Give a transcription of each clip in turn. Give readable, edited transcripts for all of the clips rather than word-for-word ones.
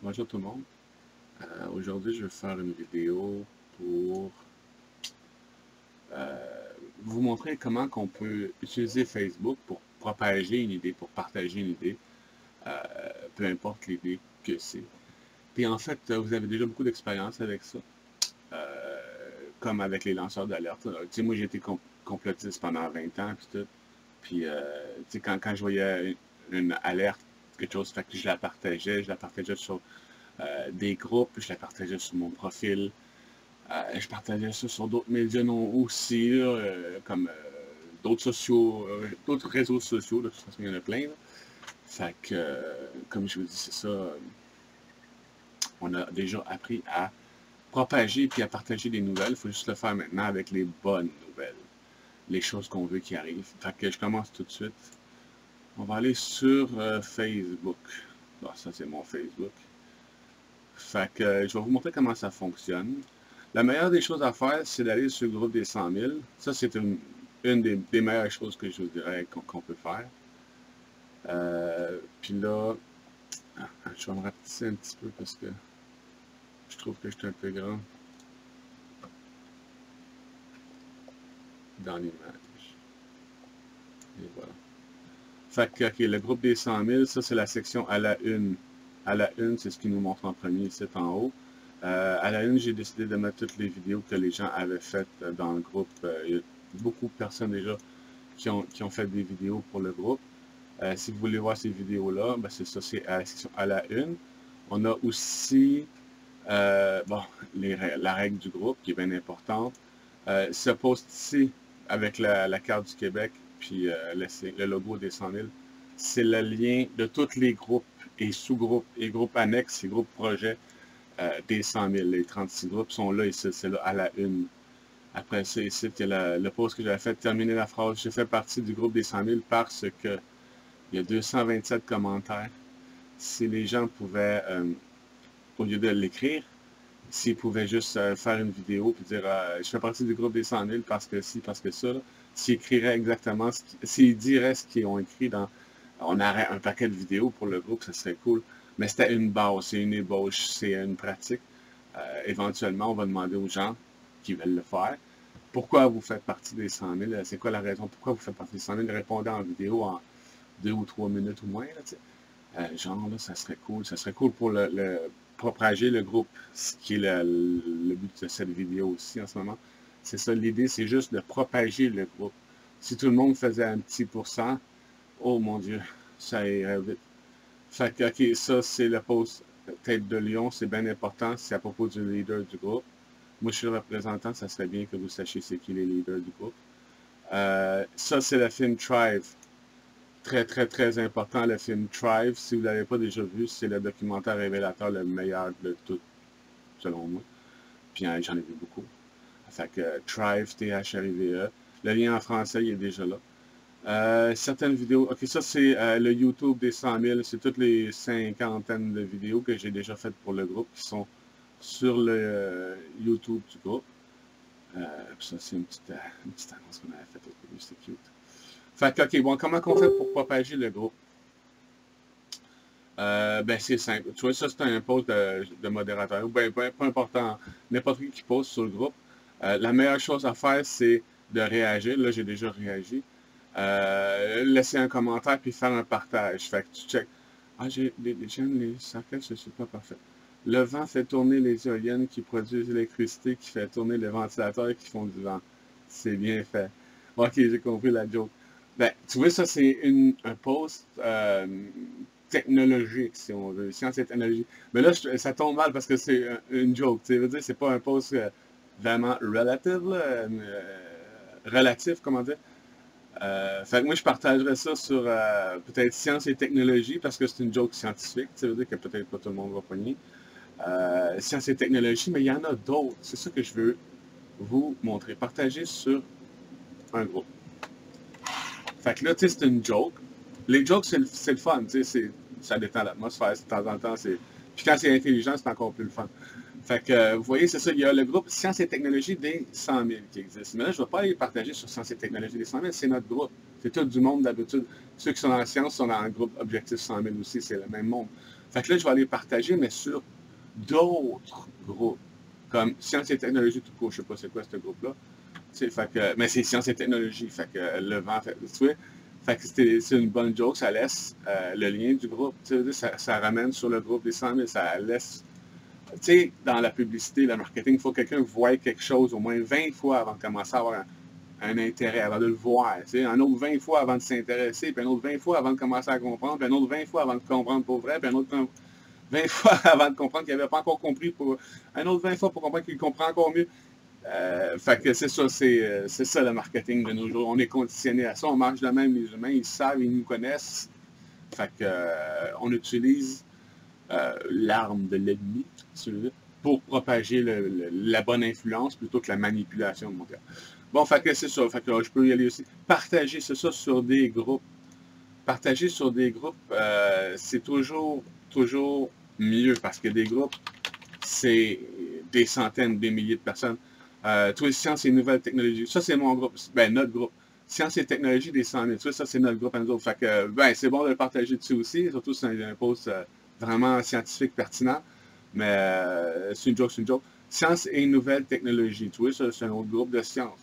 Bonjour tout le monde. Aujourd'hui, je vais faire une vidéo pour vous montrer comment on peut utiliser Facebook pour propager une idée, pour partager une idée, peu importe l'idée que c'est. Puis en fait, vous avez déjà beaucoup d'expérience avec ça, comme avec les lanceurs d'alerte. Tu sais, moi, j'ai été complotiste pendant 20 ans, puis tout. Puis, tu sais, quand je voyais une alerte, quelque chose, fait que je la partageais sur des groupes, je la partageais sur mon profil. Je partageais ça sur d'autres médias non aussi, là, comme d'autres sociaux, d'autres réseaux sociaux, de toute façon, il y en a plein. Là. Fait que, comme je vous dis, c'est ça. On a déjà appris à propager puis à partager des nouvelles. Il faut juste le faire maintenant avec les bonnes nouvelles. Les choses qu'on veut qui arrivent. Fait que je commence tout de suite. On va aller sur Facebook. Bon, ça, c'est mon Facebook. Fait que je vais vous montrer comment ça fonctionne. La meilleure des choses à faire, c'est d'aller sur le groupe des 100 000. Ça, c'est une des meilleures choses que je vous dirais qu'on peut faire. Puis là, je vais me rapetisser un petit peu parce que je trouve que je suis un peu grand dans l'image. Et voilà. Fait que, OK, le groupe des 100 000, ça, c'est la section à la une. À la une, c'est ce qui nous montre en premier, c'est en haut. À la une, j'ai décidé de mettre toutes les vidéos que les gens avaient faites dans le groupe. Il y a beaucoup de personnes déjà qui ont fait des vidéos pour le groupe. Si vous voulez voir ces vidéos-là, ben c'est ça, c'est à la section à la une. On a aussi bon, la règle du groupe qui est bien importante. Ce post-ci avec la carte du Québec puis le logo des 100 000, c'est le lien de tous les groupes et sous-groupes et groupes annexes et groupes projets des 100 000. Les 36 groupes sont là ici, c'est là à la une. Après ça, ici, il y a le post que j'avais fait terminer la phrase. Je fais partie du groupe des 100 000 parce que il y a 227 commentaires. Si les gens pouvaient, au lieu de l'écrire, s'ils pouvaient juste faire une vidéo et dire je fais partie du groupe des 100 000 parce que ci, parce que ça, s'ils écriraient exactement, s'ils diraient ce qu'ils ont écrit dans. On aurait un paquet de vidéos pour le groupe, ça serait cool. Mais c'était une base, c'est une ébauche, c'est une pratique. Éventuellement, on va demander aux gens qui veulent le faire pourquoi vous faites partie des 100 000, c'est quoi la raison, pourquoi vous faites partie des 100 000, répondez en vidéo en 2 ou 3 minutes ou moins. Là, genre, là, ça serait cool. Ça serait cool pour le propager le groupe, ce qui est le but de cette vidéo aussi en ce moment. C'est ça, l'idée, c'est juste de propager le groupe. Si tout le monde faisait un petit pourcent, oh mon Dieu, ça irait vite. Fait que, OK, ça, c'est le post tête de lion, c'est bien important, c'est à propos du leader du groupe. Moi, je suis le représentant, ça serait bien que vous sachiez c'est qui les leaders du groupe. Ça, c'est le film Thrive. Très, très, très important, le film Thrive. Si vous ne l'avez pas déjà vu, c'est le documentaire révélateur le meilleur de tout, selon moi. Puis j'en ai vu beaucoup. Fait que Thrive, T-H-R-I-V-E. Le lien en français, il est déjà là. Certaines vidéos. OK, ça, c'est le YouTube des 100 000. C'est toutes les cinquantaines de vidéos que j'ai déjà faites pour le groupe qui sont sur le YouTube du groupe. Puis ça, c'est une petite annonce qu'on avait faite au début. C'était cute. Fait que, OK, bon, comment on fait pour propager le groupe? Ben, c'est simple. Tu vois, ça, c'est un post de modérateur. Ben, peu important, n'importe qui poste sur le groupe. La meilleure chose à faire, c'est de réagir. Là, j'ai déjà réagi. Laisser un commentaire puis faire un partage. Fait que tu check. Ah, j'aime les sarcasmes, je suis pas parfait. Le vent fait tourner les éoliennes qui produisent l'électricité, qui fait tourner les ventilateurs qui font du vent. C'est bien fait. Ok, j'ai compris la joke. Ben, tu vois, ça, c'est un post technologique, si on veut, science et technologie. Mais là, ça tombe mal parce que c'est une joke. Tu veux dire, c'est pas un post vraiment relative, là, relatif, comment dire. Fait que moi, je partagerais ça sur peut-être science et technologie parce que c'est une joke scientifique. Ça veut dire que peut-être pas tout le monde va pogner. Science et technologie, mais il y en a d'autres. C'est ça que je veux vous montrer. Partager sur un groupe. Fait que là, tu sais, c'est une joke. Les jokes, c'est le fun, tu sais, ça détend l'atmosphère, de temps en temps, c'est... Puis quand c'est intelligent, c'est encore plus le fun. Fait que, vous voyez, c'est ça, il y a le groupe Sciences et technologies des 100 000 qui existe. Mais là, je ne vais pas aller partager sur Sciences et technologies des 100 000, c'est notre groupe. C'est tout du monde d'habitude. Ceux qui sont dans la science sont dans le groupe Objectif 100 000 aussi, c'est le même monde. Fait que là, je vais aller partager, mais sur d'autres groupes, comme Sciences et Technologies tout court. Je sais pas c'est quoi ce groupe-là. Fait que, mais c'est Sciences et Technologies. Fait que le vent, tu vois, fait que c'est une bonne joke. Ça laisse le lien du groupe. Ça ramène sur le groupe des 100 000. Ça laisse. Tu sais, dans la publicité, le marketing, il faut que quelqu'un voie quelque chose au moins 20 fois avant de commencer à avoir un intérêt, avant de le voir. Tu sais, un autre 20 fois avant de s'intéresser, puis un autre 20 fois avant de commencer à comprendre, puis un autre 20 fois avant de comprendre pour vrai, puis un autre 20 fois avant de comprendre qu'il n'avait pas encore compris, pour un autre 20 fois pour comprendre qu'il comprend encore mieux. Fait que c'est ça, c'est ça le marketing de nos jours. On est conditionné à ça, on marche de même les humains, ils savent, ils nous connaissent. Fait que on utilise l'arme de l'ennemi, si vous voulez, pour propager la bonne influence plutôt que la manipulation de mon cœur. Bon, fait que c'est ça, fait que je peux y aller aussi. Partager, c'est ça, sur des groupes. Partager sur des groupes, c'est toujours mieux parce que des groupes, c'est des centaines, des milliers de personnes. Toi, Sciences et Nouvelles Technologies, ça c'est mon groupe, ben notre groupe. Sciences et Technologies des 100 000, ça c'est notre groupe à nous autres. Fait que, ben, c'est bon de le partager dessus aussi, surtout si c'est un post vraiment scientifique, pertinent. Mais c'est une joke, c'est une joke. Sciences et Nouvelles Technologies, tu vois, ça c'est un autre groupe de sciences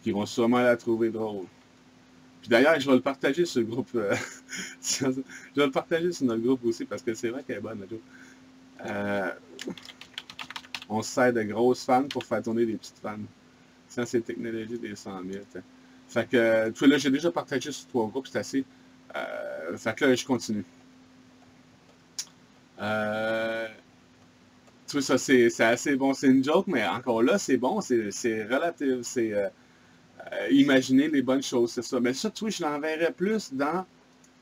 qui vont sûrement la trouver drôle. Puis d'ailleurs, je vais le partager sur le groupe. Je vais le partager sur notre groupe aussi parce que c'est vrai qu'elle est bonne, la joke. On se sert de grosses fans pour faire tourner des petites fans. Sciences et Technologies des 100 000. T'sais. Fait que, tu vois, là, j'ai déjà partagé sur 3 groupes, c'est assez. Fait que là, je continue. Tu vois, ça, c'est assez bon. C'est une joke, mais encore là, c'est bon, c'est relatif. C'est imaginer les bonnes choses, c'est ça. Mais ça, tu vois, je l'enverrais plus dans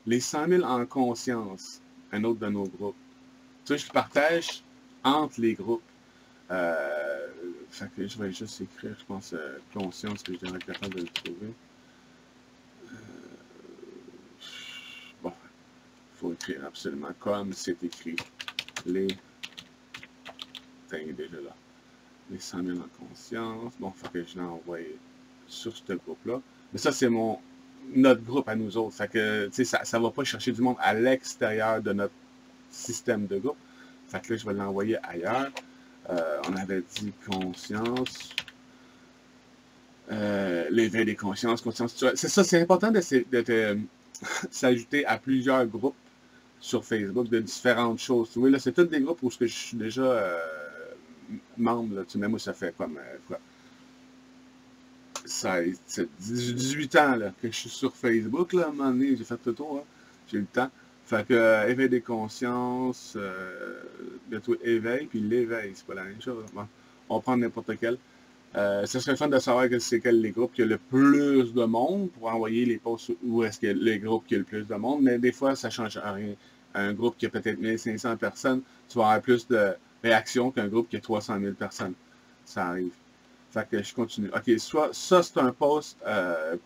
les 100 000 en conscience, un autre de nos groupes. Tu vois, je le partage entre les groupes. Fait que je vais juste écrire, je pense, conscience, que je devrais être capable de le trouver. Bon, il faut écrire absolument comme c'est écrit. Les... T'es déjà là. Les 100 000 en conscience. Bon, fait que je l'envoie sur ce groupe-là. Mais ça, c'est notre groupe à nous autres. Fait que, tu sais, ça ne va pas chercher du monde à l'extérieur de notre système de groupe. Fait que là, je vais l'envoyer ailleurs. On avait dit conscience. L'éveil des consciences, conscience. C'est ça, c'est important de s'ajouter à plusieurs groupes sur Facebook de différentes choses. Tu vois, là, c'est tous des groupes où je suis déjà membre. Là, tu sais, même moi, ça fait comme quoi? C'est 18 ans là, que je suis sur Facebook. Là, à un moment donné, j'ai fait le tour. Hein. J'ai eu le temps. Fait que éveil des consciences, bientôt éveil, puis l'éveil, c'est pas la même chose. Bon, on va prendre n'importe quel. Ça serait fun de savoir c'est quels les groupes qui ont le plus de monde pour envoyer les posts où est-ce que les groupes qui ont le plus de monde. Mais des fois, ça ne change rien. Un groupe qui a peut-être 1500 personnes, tu vas avoir plus de réactions qu'un groupe qui a 300 000 personnes. Ça arrive. Fait que je continue. OK, ça, c'est un post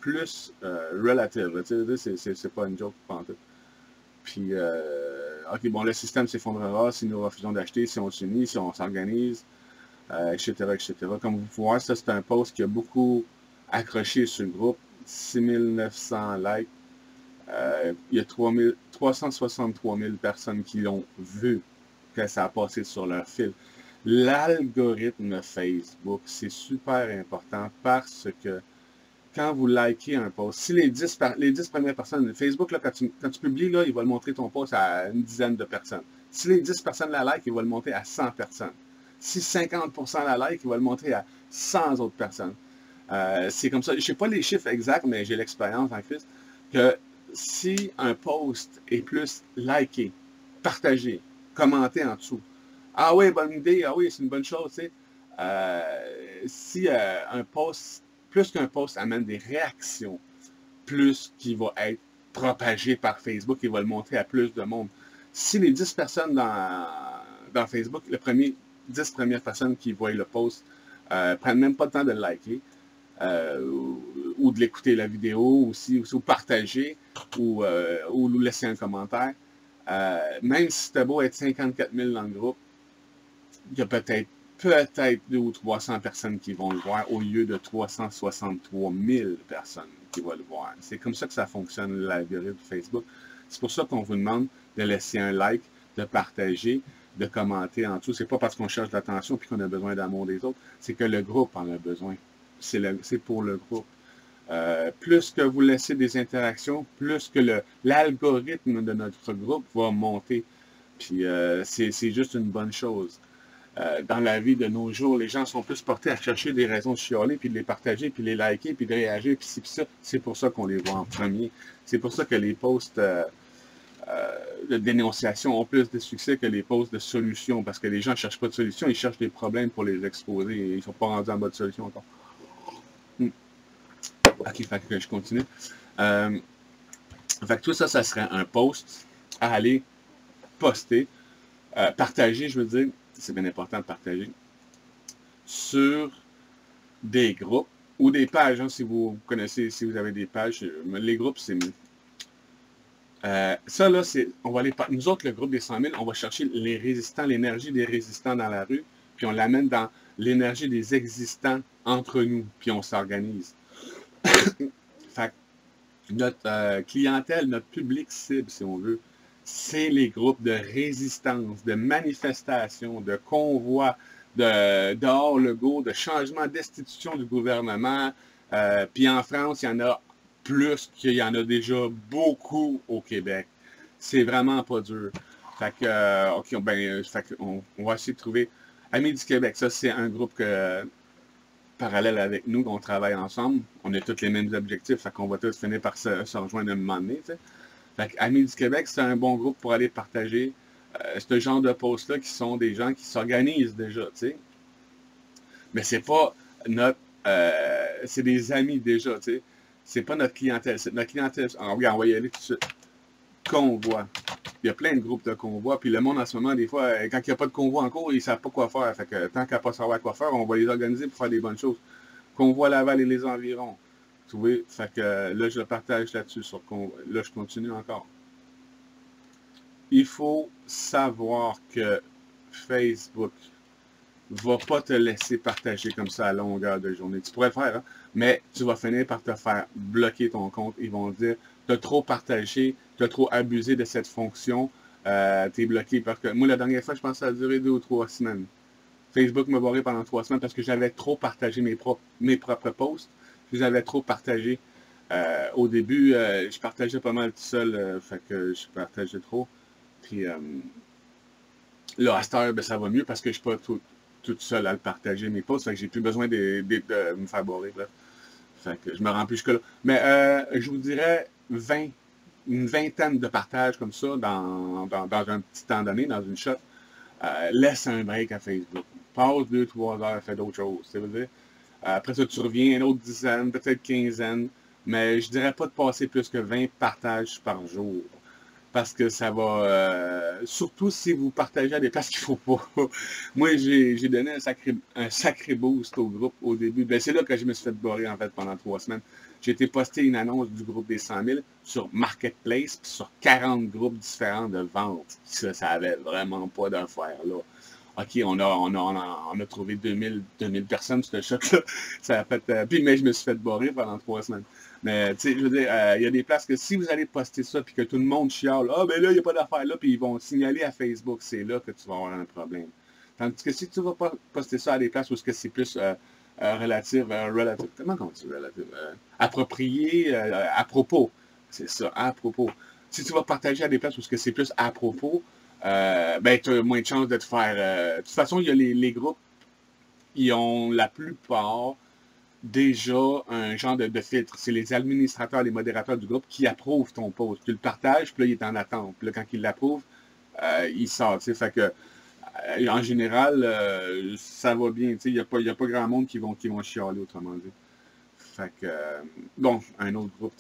plus relative. C'est pas une joke pantoute. Puis, OK, bon, le système s'effondrera si nous refusons d'acheter, si on s'unit, si on s'organise, etc., etc. Comme vous pouvez voir, ça, c'est un post qui a beaucoup accroché sur le groupe. 6900 likes. Il y a 363 000 personnes qui l'ont vu, que ça a passé sur leur fil. L'algorithme Facebook, c'est super important parce que quand vous likez un post, si les 10 premières personnes, Facebook, là, quand tu publies, là, il va le montrer ton post à une dizaine de personnes. Si les 10 personnes la like, il va le montrer à 100 personnes. Si 50% la like, il va le montrer à 100 autres personnes. C'est comme ça. Je ne sais pas les chiffres exacts, mais j'ai l'expérience en Christ, que si un post est plus liké, partagé, commenté en dessous, ah oui, bonne idée, ah oui, c'est une bonne chose, tu sais. Si un post, plus qu'un post amène des réactions, plus qu'il va être propagé par Facebook, il va le montrer à plus de monde. Si les 10 personnes dans Facebook, les 10 premières personnes qui voient le post, prennent même pas le temps de le liker, ou de l'écouter la vidéo, ou partager, ou laisser un commentaire, même si c'était beau être 54 000 dans le groupe, il y a peut-être 200 ou 300 personnes qui vont le voir au lieu de 363 000 personnes qui vont le voir. C'est comme ça que ça fonctionne, l'algorithme Facebook. C'est pour ça qu'on vous demande de laisser un like, de partager, de commenter en dessous. C'est pas parce qu'on cherche l'attention puis qu'on a besoin d'amour des autres, c'est que le groupe en a besoin. C'est pour le groupe. Plus que vous laissez des interactions, plus que l'algorithme de notre groupe va monter. Puis c'est juste une bonne chose. Dans la vie de nos jours, les gens sont plus portés à chercher des raisons de chialer, puis de les partager, puis de les liker, puis de réagir, puis ça. C'est pour ça qu'on les voit en premier. C'est pour ça que les posts de dénonciation ont plus de succès que les posts de solutions, parce que les gens ne cherchent pas de solutions, ils cherchent des problèmes pour les exposer, et ils ne sont pas rendus en mode solution encore. Ok, fait que je continue. Fait que tout ça, ça serait un post à aller poster, partager, je veux dire, c'est bien important de partager, sur des groupes ou des pages, hein, si vous connaissez, si vous avez des pages, les groupes, c'est mieux. Ça, là, on va aller, nous autres, le groupe des 100 000, on va chercher les résistants, l'énergie des résistants dans la rue, puis on l'amène dans l'énergie des existants entre nous, puis on s'organise. Fait que notre clientèle, notre public cible, si on veut, c'est les groupes de résistance, de manifestation, de convois, de hors-lego, de changement d'institution du gouvernement. Puis en France, il y en a plus qu'il y en a déjà beaucoup au Québec. C'est vraiment pas dur. Fait que, OK, on va essayer de trouver Amis du Québec. Ça, c'est un groupe parallèle avec nous, qu'on travaille ensemble. On a tous les mêmes objectifs, fait qu'on va tous finir par se rejoindre à un moment donné, t'sais. Fait que Amis du Québec, c'est un bon groupe pour aller partager ce genre de posts-là qui sont des gens qui s'organisent déjà, tu sais. Mais c'est pas notre... c'est des amis déjà, tu sais. C'est pas notre clientèle. C'est notre clientèle. Alors, regarde, on va y aller tout de suite. Convoi. Il y a plein de groupes de convois. Puis le monde, en ce moment, des fois, quand il n'y a pas de convoi en cours, ils ne savent pas quoi faire. Fait que tant qu'à pas savoir quoi faire, on va les organiser pour faire des bonnes choses. Convoi Laval et les environs. Vous voyez? Fait que là, je le partage là-dessus. Là, je continue encore. Il faut savoir que Facebook va pas te laisser partager comme ça à longueur de journée. Tu pourrais le faire, hein? Mais tu vas finir par te faire bloquer ton compte. Ils vont dire, tu as trop partagé, tu as trop abusé de cette fonction, tu es bloqué. Parce que moi, la dernière fois, je pense que ça a duré 2 ou 3 semaines. Facebook m'a barré pendant 3 semaines parce que j'avais trop partagé mes propres posts. Je les avais trop partagés. Au début, je partageais pas mal tout seul, fait que je partageais trop. Puis là, à cette heure, ben, ça va mieux parce que je ne suis pas toute seule à le partager mes posts. Fait que j'ai plus besoin de me faire barrer. Bref. Fait que je me rends plus jusque-là. Mais je vous dirais une vingtaine de partages comme ça dans un petit temps donné, dans une shot. Laisse un break à Facebook. Passe 2-3 heures, fais d'autres choses. Ça veut dire. Après ça, tu reviens une autre dizaine, peut-être quinzaine. Mais je dirais pas de passer plus que 20 partages par jour. Parce que ça va... surtout si vous partagez à des places qu'il ne faut pas. Moi, j'ai donné un sacré boost au groupe au début. Ben, c'est là que je me suis fait barrer, en fait, pendant 3 semaines. J'ai été posté une annonce du groupe des 100 000 sur Marketplace, puis sur 40 groupes différents de vente. Ça avait vraiment pas d'affaire, là. OK, on a trouvé 2000 personnes sur ce shot-là. Ça a fait... mais je me suis fait barrer pendant 3 semaines. Mais, tu sais, je veux dire, il y a des places que si vous allez poster ça, puis que tout le monde chiale, ah, ben là, il n'y a pas d'affaire là, puis ils vont signaler à Facebook, c'est là que tu vas avoir un problème. Tandis que si tu vas poster ça à des places où c'est plus relative, comment on dit relative? Approprié, à propos. C'est ça, à propos. Si tu vas partager à des places où c'est plus à propos, ben, tu as moins de chances de te faire... de toute façon, il y a les groupes, ils ont la plupart déjà un genre de filtre. C'est les administrateurs, les modérateurs du groupe qui approuvent ton post. Tu le partages, puis là, il est en attente. Puis là, quand il l'approuve, il sort. T'sais. Fait que, en général, ça va bien. Il n'y a pas grand monde qui vont chialer, autrement dit. Fait que, bon, un autre groupe,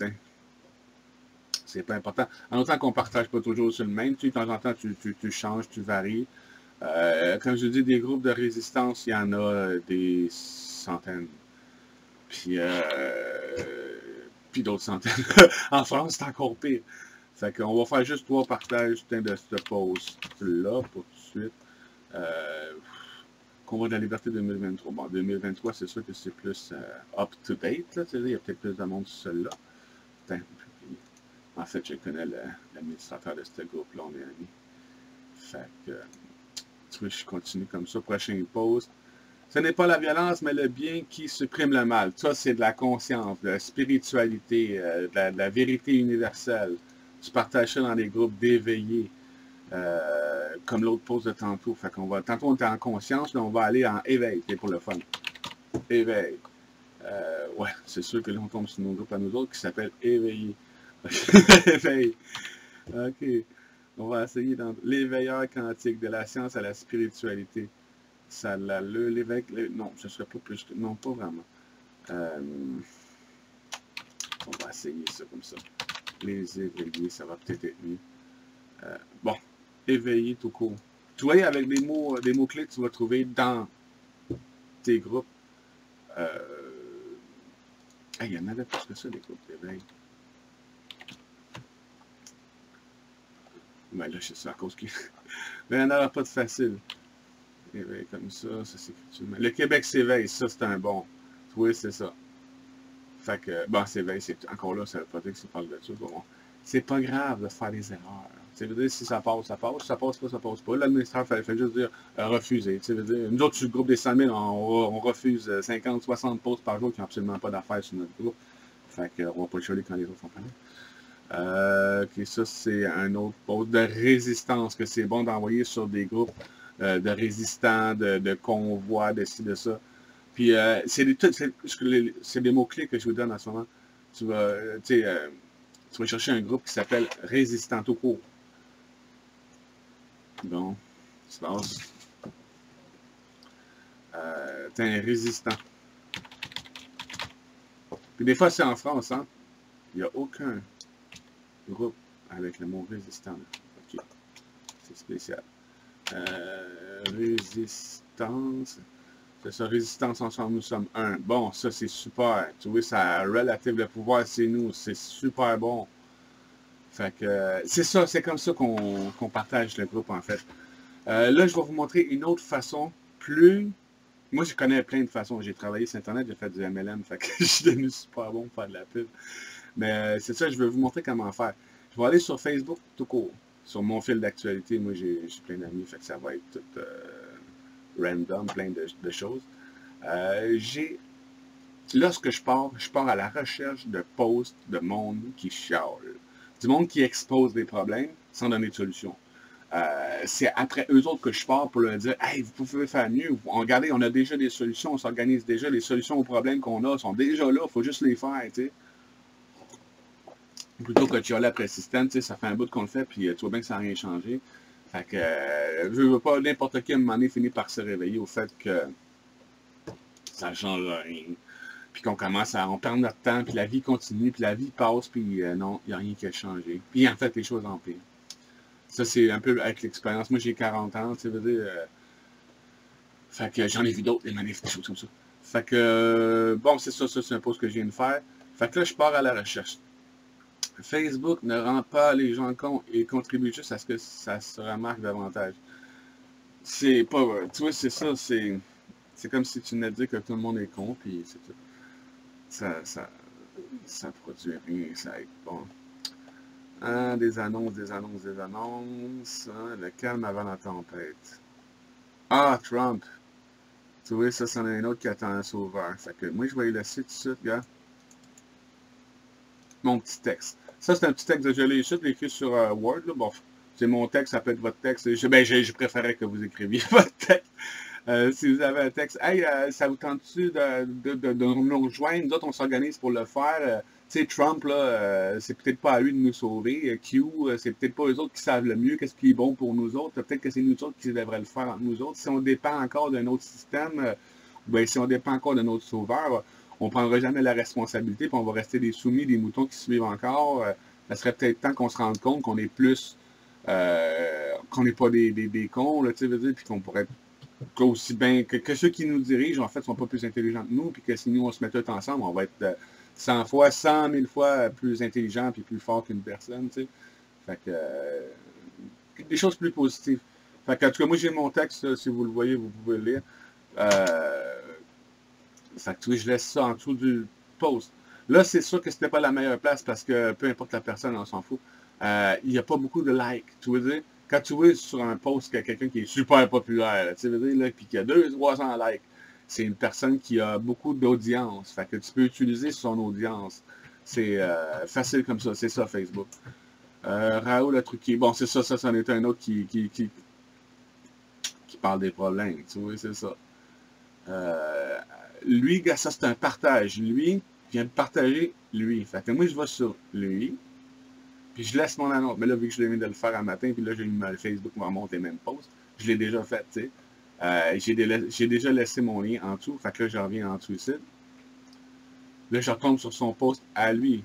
c'est pas important. En autant qu'on ne partage pas toujours sur le même, de temps en temps, tu changes, tu varies. Comme je dis, des groupes de résistance, il y en a des centaines. Puis d'autres centaines. En France, c'est encore pire. Fait qu'on va faire juste 3 partages de ce post-là pour tout de suite. Convoi de la liberté 2023. Bon, 2023, c'est sûr que c'est plus up-to-date. Il y a peut-être plus de monde sur celui-là. En fait, je connais l'administrateur de ce groupe-là, on est amis. Fait que, tu vois, je continue comme ça. Prochain post. Ce n'est pas la violence, mais le bien qui supprime le mal. Ça, c'est de la conscience, de la spiritualité, de la vérité universelle. Tu partages ça dans des groupes d'éveillés, comme l'autre pose de tantôt. Fait qu'on va, tantôt, on était en conscience, là, on va aller en éveil, c'est pour le fun. Éveil. Ouais, c'est sûr que là, on tombe sur nos groupes à nous autres qui s'appellent Éveillés. Éveil. OK. On va essayer dans l'éveilleur quantique, de la science à la spiritualité. Ça l'a l'évêque. Non, ce serait pas plus que. Non, pas vraiment. On va essayer ça comme ça. Les éveillés, ça va peut-être être mieux. Bon, éveillé tout court. Tu vois, avec des mots-clés que tu vas trouver dans tes groupes. Il y en avait plus que ça, des groupes d'éveil. Mais là, c'est ça à cause qu'il. Mais il n'y en aura pas de facile. Éveil comme ça s'écrit. Le Québec s'éveille, ça c'est un bon. Oui, c'est ça. Fait que, bon, s'éveille, c'est encore là, ça veut pas dire que c'est parle de ça. Bon, c'est pas grave de faire des erreurs. Tu veux dire, si ça passe, ça passe. Si ça passe pas, ça passe pas. L'administrateur fait juste dire refuser. Tu veux dire, nous autres, sur le groupe des 100 000, on refuse 50, 60 postes par jour qui n'ont absolument pas d'affaires sur notre groupe. Fait qu'on va pas le chialer quand les autres font parler. Ok, ça, c'est un autre poste de résistance que c'est bon d'envoyer sur des groupes de résistants, de convois, de ci, de ça. Puis, c'est des mots-clés que je vous donne en ce moment. Tu vas chercher un groupe qui s'appelle Résistant tout court. Donc, tu passes. T'es un résistant. Puis des fois, c'est en France, hein. Il n'y a aucun groupe avec le mot résistant. OK. C'est spécial. Résistance. C'est ça, résistance ensemble, nous sommes un. Bon, ça c'est super. Tu vois, ça relative le pouvoir, c'est nous. C'est super bon. Fait que c'est ça, c'est comme ça qu'on partage le groupe en fait. Là, je vais vous montrer une autre façon plus. Moi, je connais plein de façons. J'ai travaillé sur Internet, j'ai fait du MLM, fait que je suis devenu super bon pour faire de la pub. Mais c'est ça, je vais vous montrer comment faire. Je vais aller sur Facebook tout court. Sur mon fil d'actualité, moi j'ai plein d'amis, fait que ça va être tout random, plein de choses. Lorsque je pars à la recherche de posts de monde qui chiale. Du monde qui expose des problèmes sans donner de solution. C'est après eux autres que je pars pour leur dire « Hey, vous pouvez faire mieux. Regardez, on a déjà des solutions, on s'organise déjà. Les solutions aux problèmes qu'on a sont déjà là. Il faut juste les faire. » Plutôt que de chialer après le système, ça fait un bout qu'on le fait, puis tu vois bien que ça n'a rien changé. Fait que je veux pas n'importe qui à un moment donné finit par se réveiller au fait que ça ne change rien. Puis qu'on commence on perd notre temps, puis la vie continue, puis la vie passe, puis non, il n'y a rien qui a changé. Puis en fait, les choses empirent. Ça, c'est un peu avec l'expérience. Moi, j'ai 40 ans, tu veux dire. Fait que j'en ai vu d'autres, des manifs, des choses comme ça. Fait que, bon, c'est ça, c'est un post que je viens de faire. Fait que là, je pars à la recherche. Facebook ne rend pas les gens compte et contribue juste à ce que ça se remarque davantage. C'est pas, tu vois, c'est ça, c'est comme si tu venais de dire que tout le monde est con, puis c'est tout. Ça produit rien, ça aide pas. Hein, des annonces. Hein, le calme avant la tempête. Ah, Trump. Tu vois, ça, c'en est un autre qui attend un sauveur. Fait que moi, je vais y laisser tout de suite, gars. Mon petit texte. Ça, c'est un petit texte que je l'ai écrit sur Word. Là. Bon, c'est mon texte, ça peut être votre texte. Je préférais que vous écriviez votre texte. Si vous avez un texte, hey, ça vous tente-tu de nous rejoindre? Nous autres, on s'organise pour le faire. Tu sais, Trump, là, c'est peut-être pas à lui de nous sauver. Q, c'est peut-être pas eux autres qui savent le mieux qu'est-ce qui est bon pour nous autres. Peut-être que c'est nous autres qui devraient le faire entre nous autres. Si on dépend encore d'un autre système, ben, si on dépend encore d'un autre sauveur, on ne prendra jamais la responsabilité, puis on va rester des soumis, des moutons qui suivent encore. Ça serait peut-être temps qu'on se rende compte qu'on est plus, qu'on n'est pas des cons, là, tu sais, puis qu'on pourrait aussi bien que ceux qui nous dirigent, en fait, sont pas plus intelligents que nous, puis que si nous, on se met tous ensemble, on va être 100 000 fois plus intelligent puis plus fort qu'une personne, tu sais. Fait que, des choses plus positives. Fait que, en tout cas, moi, j'ai mon texte, là, si vous le voyez, vous pouvez le lire. Fait que, je laisse ça en dessous du post. Là, c'est sûr que c'était pas la meilleure place parce que peu importe la personne, on s'en fout. Il n'y a pas beaucoup de likes, tu veux dire. quand tu vois sur un post qu'il y a quelqu'un qui est super populaire, tu sais, là, puis qui a 200-300 likes, c'est une personne qui a beaucoup d'audience. Fait que tu peux utiliser son audience. C'est facile comme ça. C'est ça, Facebook. Raoul, le truc qui... Bon, c'est ça, c'en est un autre qui parle des problèmes. Tu vois, c'est ça. Lui, gars, ça, c'est un partage. Lui vient de partager lui. Fait que moi, je vais sur lui, puis je laisse mon annonce. Mais là, vu que je viens de le faire un matin, puis là, j'ai mis Facebook m'a remonté même post. Je l'ai déjà fait, tu sais. J'ai déjà laissé mon lien en dessous. Fait que là, je reviens en dessous ici. Là, je retombe sur son post à lui.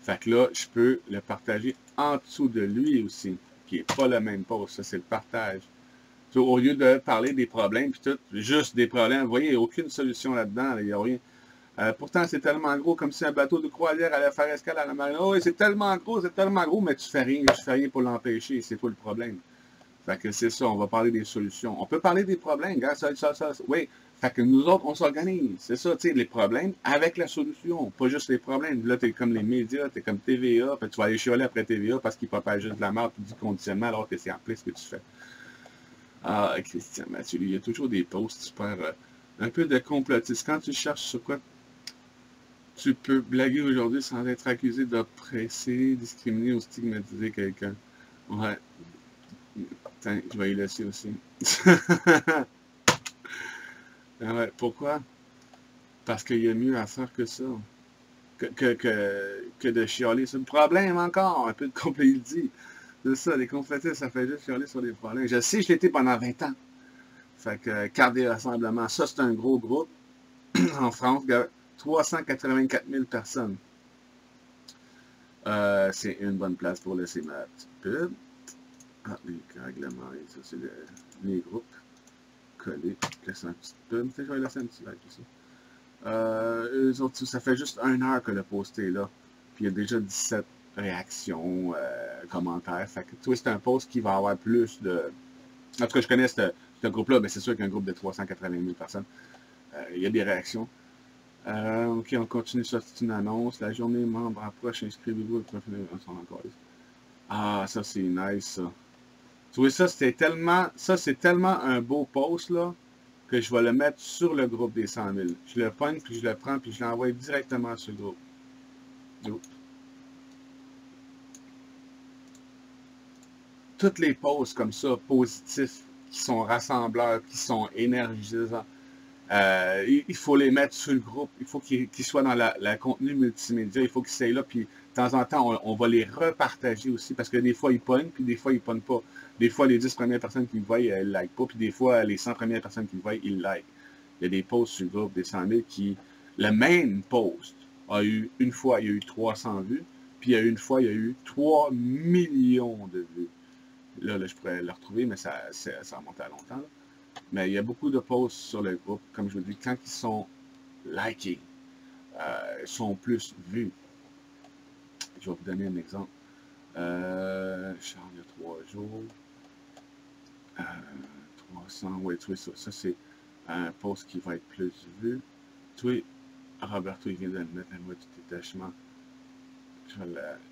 Fait que là, je peux le partager en dessous de lui aussi, qui n'est pas le même post. Ça, c'est le partage. Au lieu de parler des problèmes, puis tout, juste des problèmes, vous voyez, il n'y a aucune solution là-dedans, il n'y a rien. Pourtant, c'est tellement gros, comme si un bateau de croisière allait faire escale à la marine. Oh, c'est tellement gros, mais tu fais rien pour l'empêcher, c'est pas le problème. Fait que c'est ça, on va parler des solutions. On peut parler des problèmes, gars, oui. Fait que nous autres, on s'organise. C'est ça, tu sais, les problèmes avec la solution, pas juste les problèmes. Là, t'es comme les médias, t'es comme TVA, puis tu vas aller chialer après TVA parce qu'il propage juste de la merde, du conditionnement, alors que c'est en plus ce que tu fais. Ah, Christian Mathieu, il y a toujours des posts super... un peu de complotiste. Quand tu cherches sur quoi tu peux blaguer aujourd'hui sans être accusé d'oppresser, discriminer ou stigmatiser quelqu'un. Ouais. Attends, je vais y laisser aussi. Ouais, pourquoi? Parce qu'il y a mieux à faire que ça. Que de chialer sur le problème encore. Un peu de complet, il dit. C'est ça, les complotistes, ça fait juste chialer sur les problèmes. Je sais, je l'étais pendant 20 ans. Fait que, quart des rassemblements, ça, c'est un gros groupe. En France, 384 000 personnes. C'est une bonne place pour laisser ma petite pub. Ah, les règlements, ça, c'est les groupes. Coller, laisser une petite pub. Je vais laisser un petit like ici. Eux autres, ça fait juste 1 heure que le post est là. Puis il y a déjà 17 réactions, commentaires. Fait que, tu vois, c'est un post qui va avoir plus de... En tout cas, je connais ce groupe-là, mais c'est sûr qu'un groupe de 380 000 personnes, il y a des réactions. Ok, on continue ça, c'est une annonce. La journée membre approche, inscrivez-vous au profil encore. Ah, ça c'est nice, ça. Tu vois, ça c'est tellement un beau post, là, que je vais le mettre sur le groupe des 100 000. Je le pogne, puis je le prends, puis je l'envoie directement sur le groupe. Oups. Toutes les posts comme ça, positifs, qui sont rassembleurs, qui sont énergisants, il faut les mettre sur le groupe. Il faut qu'ils soient dans la contenu multimédia. Il faut qu'ils soient là. Puis, de temps en temps, on va les repartager aussi. Parce que des fois, ils pognent, puis des fois, ils pognent pas. Des fois, les 10 premières personnes qui le voient, elles ne like pas. Puis des fois, les 100 premières personnes qui le voient, ils like. Il y a des posts sur le groupe des 100 000 qui... Le même post a eu... Une fois, il y a eu 300 vues. Puis, il y a une fois, il y a eu 3 millions de vues. Là, je pourrais le retrouver, mais ça remonte à longtemps. Là. Mais il y a beaucoup de posts sur le groupe, comme je vous dis, quand ils sont likés, sont plus vus. Je vais vous donner un exemple. Charles, il y a 3 jours. 300, oui, tu vois ça. Ça, c'est un post qui va être plus vu. Tu vois, Roberto, il vient de mettre un mot de détachement.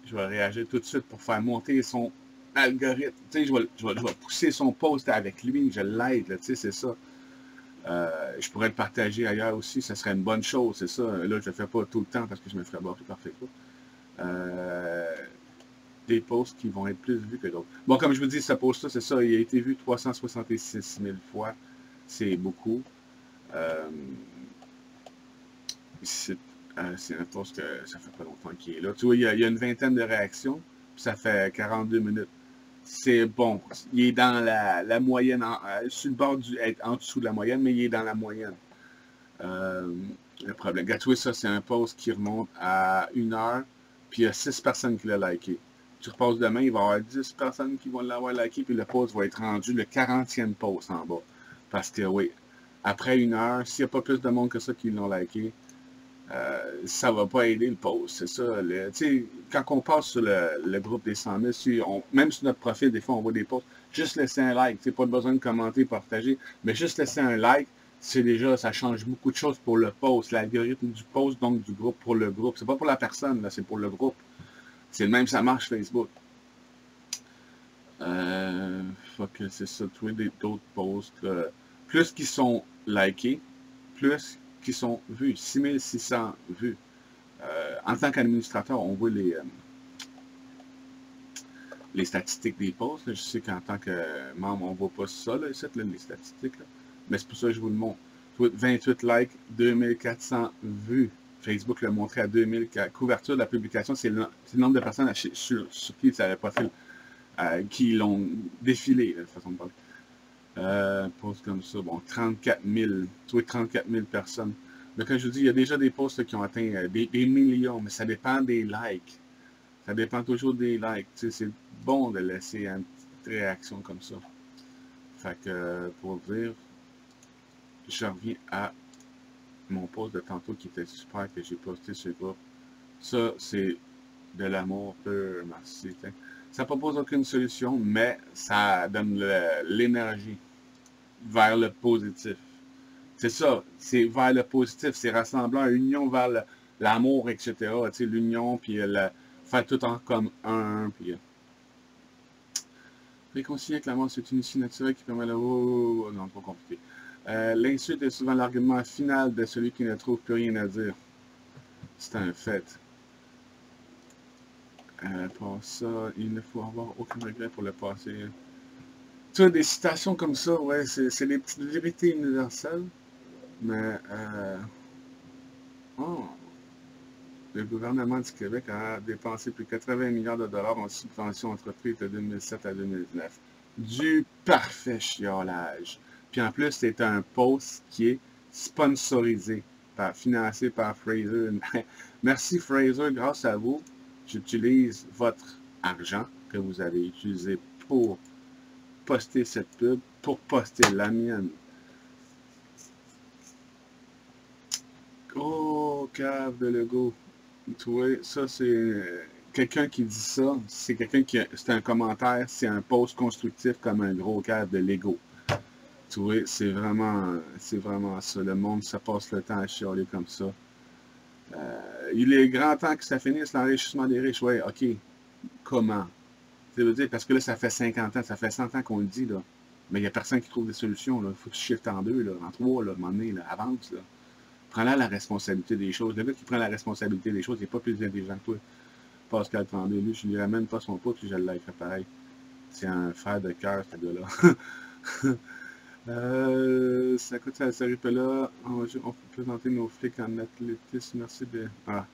Je vais réagir tout de suite pour faire monter son algorithme. Tu sais, je vais pousser son post avec lui, je l'aide, tu sais, c'est ça. Je pourrais le partager ailleurs aussi, ça serait une bonne chose, c'est ça. Là, je ne le fais pas tout le temps parce que je me ferais barrer par Facebook. Des posts qui vont être plus vus que d'autres. Bon, comme je vous dis, ce post-là, c'est ça, il a été vu 366 000 fois. C'est beaucoup. C'est un post que ça fait pas longtemps qu'il est là. Tu vois, il y a une vingtaine de réactions, puis ça fait 42 minutes. C'est bon. Il est dans la moyenne, sur le bord être en dessous de la moyenne, mais il est dans la moyenne. Le problème. Regarde, tu vois, ça, c'est un post qui remonte à 1 heure, puis il y a 6 personnes qui l'ont liké. Tu repasses demain, il va y avoir 10 personnes qui vont l'avoir liké, puis le post va être rendu le 40e post en bas. Parce que, oui, après 1 heure, s'il n'y a pas plus de monde que ça qui l'ont liké, ça ne va pas aider le post, c'est ça. Quand on passe sur le groupe des 100 000, même sur notre profil, des fois, on voit des posts, juste laisser un like, pas besoin de commenter, partager, mais juste laisser un like, c'est déjà, ça change beaucoup de choses pour le post, l'algorithme du post, donc du groupe pour le groupe. C'est pas pour la personne, là, c'est pour le groupe. C'est le même, ça marche Facebook. Faut que c'est ça, trouver d'autres posts. Plus qui sont likés, plus qui sont vus. 6600 vues. En tant qu'administrateur, on voit les statistiques des posts. Là. Je sais qu'en tant que membre, on ne voit pas ça, là, ici, là, les statistiques. Là. Mais c'est pour ça que je vous le montre. 28 likes, 2400 vues. Facebook l'a montré à 2000. Couverture de la publication, c'est le nombre de personnes sur qui ça avait profil qui l'ont défilé, de façon de parler. Posts comme ça, bon, 34 000. 34 000 personnes. Mais comme je vous dis, il y a déjà des posts là, qui ont atteint des millions, mais ça dépend des likes. Ça dépend toujours des likes. C'est bon de laisser une petite réaction comme ça. Fait que, pour dire, je reviens à mon post de tantôt qui était super, que j'ai posté sur le groupe. Ça, c'est de l'amour pur, merci. Ça ne propose aucune solution, mais ça donne l'énergie vers le positif. C'est ça, c'est vers le positif, c'est rassemblant, union vers l'amour, etc. L'union, puis faire tout en comme un, puis réconcilier avec l'amour, c'est une issue naturelle qui permet de... Oh, non, trop compliqué. L'insulte est souvent l'argument final de celui qui ne trouve plus rien à dire. C'est un fait. Pour ça, il ne faut avoir aucun regret pour le passé. Tu vois, des citations comme ça, ouais, c'est des petites vérités universelles. Mais, oh, le gouvernement du Québec a dépensé plus de 80 milliards de dollars en subventions entreprises de 2007 à 2019. Du parfait chiolage. Puis en plus, c'est un post qui est sponsorisé, financé par Fraser. Merci Fraser, grâce à vous, j'utilise votre argent que vous avez utilisé pour poster cette pub, pour poster la mienne. Oh, cave de Lego. Tu vois, ça c'est quelqu'un qui dit ça, c'est quelqu'un qui c'est un commentaire, c'est un post constructif comme un gros cave de Lego. Tu vois, c'est vraiment ça. Le monde, ça passe le temps à chialer comme ça. Il est grand temps que ça finisse, l'enrichissement des riches. Ouais, ok. Comment? Ça veut dire, parce que là, ça fait 50 ans, ça fait 100 ans qu'on le dit, là. Mais il n'y a personne qui trouve des solutions, là. Il faut que tu shiftes en deux, là, en trois, là, à un moment donné, là, avance, là. Prends-la la responsabilité des choses. Le gars qui prend la responsabilité des choses, il n'est pas plus intelligent que toi. Pascal Tremblay, lui, je ne dirais même pas son pote, puis je le likerais pareil. C'est un frère de cœur, ce gars-là. Ça coûte à ce là. On peut présenter nos flics en athlétisme. Merci de... Ah,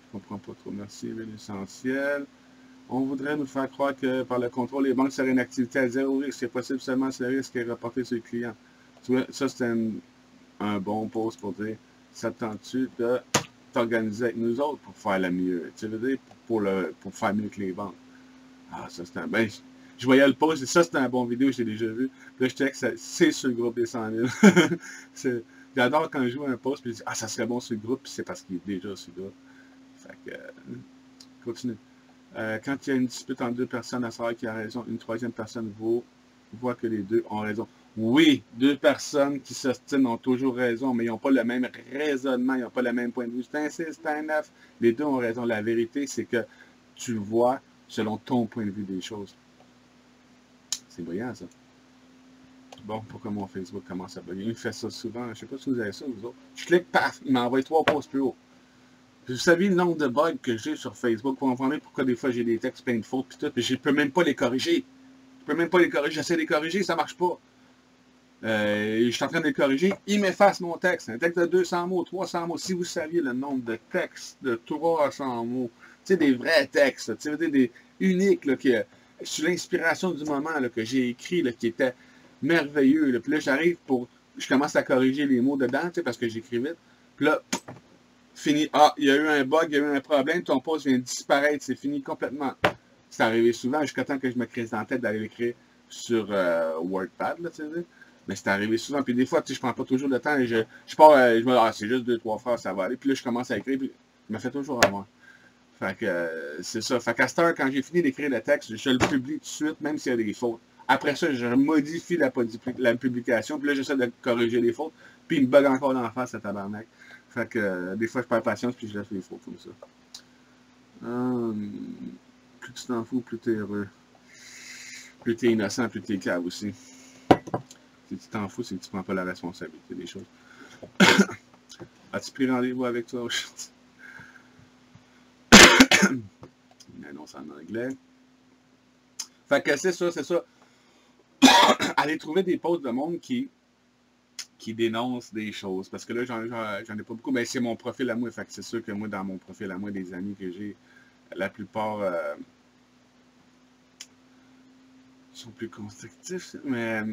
je comprends pas trop. Merci, mais l'essentiel. On voudrait nous faire croire que par le contrôle, les banques seraient une activité à zéro risque. C'est possible seulement si le risque est reporté sur le client. Tu vois, ça, c'est un bon post pour dire, ça te tente-tu de t'organiser avec nous autres pour faire le mieux? Tu veux dire, pour faire mieux que les banques. Ah, ça, c'est un... Ben, je voyais le post, et ça, c'était un bon vidéo, j'ai déjà vu. Puis là, je check, c'est sur le groupe des 100 000. J'adore quand je joue un post, puis je dis, ah, ça serait bon sur le groupe, puis c'est parce qu'il est déjà sur le groupe. Fait que, continue. Quand il y a une dispute entre deux personnes, à savoir qui a raison, une troisième personne voit que les deux ont raison. Oui, deux personnes qui s'ostinent ont toujours raison, mais ils n'ont pas le même raisonnement, ils n'ont pas le même point de vue. C'est un 6, c'est un 9. Les deux ont raison. La vérité, c'est que tu le vois selon ton point de vue des choses. C'est brillant, ça. Bon, pourquoi mon Facebook commence à bugger? Il fait ça souvent. Je ne sais pas si vous avez ça, vous autres. Je clique, paf, il m'envoie 3 posts plus haut. Puis vous savez le nombre de bugs que j'ai sur Facebook pour comprendre pourquoi des fois j'ai des textes plein de fautes puis tout, puis je peux même pas les corriger. Je peux même pas les corriger. J'essaie de les corriger, ça marche pas. Je suis en train de les corriger, il m'efface mon texte. Un texte de 200 mots, 300 mots. Si vous saviez le nombre de textes de 300 mots, tu sais, des vrais textes, tu sais, des uniques, là, sur l'inspiration du moment là, que j'ai écrit, là, qui était merveilleux. Là. Puis là, je commence à corriger les mots dedans, tu sais, parce que j'écris vite. Puis là, fini. Ah, il y a eu un bug, il y a eu un problème, ton post vient de disparaître, c'est fini complètement. C'est arrivé souvent, jusqu'à temps que je me crée en tête d'aller l'écrire sur WordPad, là, tu sais. Mais c'est arrivé souvent. Puis des fois, tu sais, je prends pas toujours le temps et je pars, je me dis, ah, c'est juste 2-3 phrases, ça va aller. Puis là, je commence à écrire, puis je me fais toujours avoir. Fait que c'est ça. Fait qu'à cette heure, quand j'ai fini d'écrire le texte, je le publie tout de suite, même s'il y a des fautes. Après ça, je modifie la publication, puis là, j'essaie de corriger les fautes, puis il me bug encore dans la face, ce tabarnak. Fait que des fois, je perds patience, puis je laisse les fautes comme ça. Plus tu t'en fous, plus t'es heureux. Plus t'es innocent, plus t'es cave aussi. Si tu t'en fous, c'est que tu prends pas la responsabilité des choses. As-tu pris rendez-vous avec toi aujourd'hui? Une annonce en anglais. Fait que c'est ça, c'est ça. Aller trouver des posts de monde qui dénoncent des choses. Parce que là, j'en ai pas beaucoup. Mais c'est mon profil à moi. Fait que c'est sûr que moi, dans mon profil à moi, des amis que j'ai, la plupart sont plus constructifs. Mais